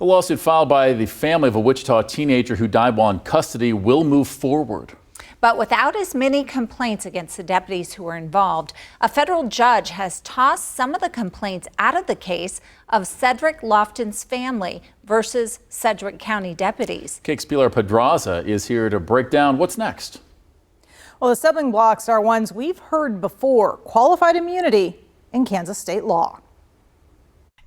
The lawsuit filed by the family of a Wichita teenager who died while in custody will move forward. But without as many complaints against the deputies who were involved, a federal judge has tossed some of the complaints out of the case of Cedric Lofton's family versus Cedric County deputies. KAKE's Pilar Pedraza is here to break down what's next. Well, the stumbling blocks are ones we've heard before: qualified immunity in Kansas state law.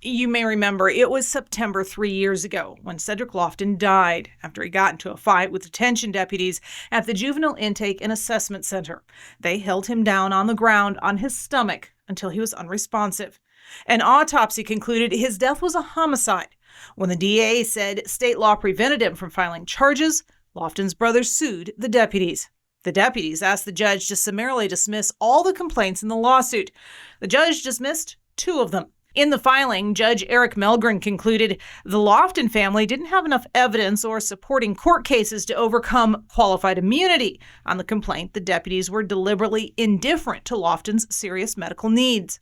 You may remember it was September 3 years ago when Cedric Lofton died after he got into a fight with detention deputies at the Juvenile Intake and Assessment Center. They held him down on the ground on his stomach until he was unresponsive. An autopsy concluded his death was a homicide. When the DA said state law prevented him from filing charges, Lofton's brother sued the deputies. The deputies asked the judge to summarily dismiss all the complaints in the lawsuit. The judge dismissed 2 of them. In the filing, Judge Eric Melgren concluded the Lofton family didn't have enough evidence or supporting court cases to overcome qualified immunity. On the complaint, the deputies were deliberately indifferent to Lofton's serious medical needs.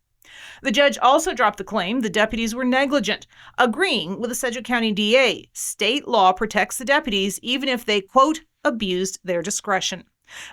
The judge also dropped the claim the deputies were negligent, agreeing with the Cedric County DA. State law protects the deputies even if they, quote, abused their discretion.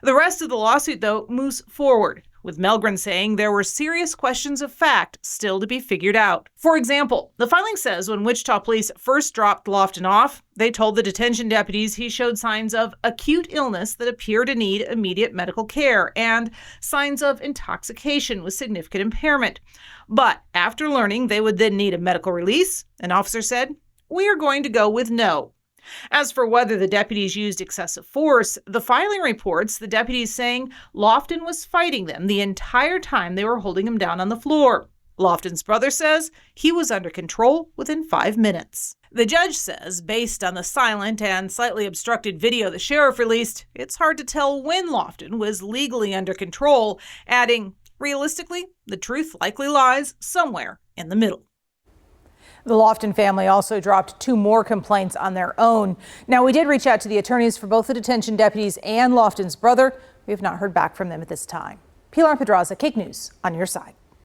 The rest of the lawsuit, though, moves forward, with Melgren saying there were serious questions of fact still to be figured out. For example, the filing says when Wichita police first dropped Lofton off, they told the detention deputies he showed signs of acute illness that appear to need immediate medical care and signs of intoxication with significant impairment. But after learning they would then need a medical release, an officer said, "We are going to go with no." As for whether the deputies used excessive force, the filing reports the deputies saying Lofton was fighting them the entire time they were holding him down on the floor. Lofton's brother says he was under control within 5 minutes. The judge says, based on the silent and slightly obstructed video the sheriff released, it's hard to tell when Lofton was legally under control, adding, realistically, the truth likely lies somewhere in the middle. The Lofton family also dropped 2 more complaints on their own. Now, we did reach out to the attorneys for both the detention deputies and Lofton's brother. We have not heard back from them at this time. Pilar Pedraza, KAKE News, on your side.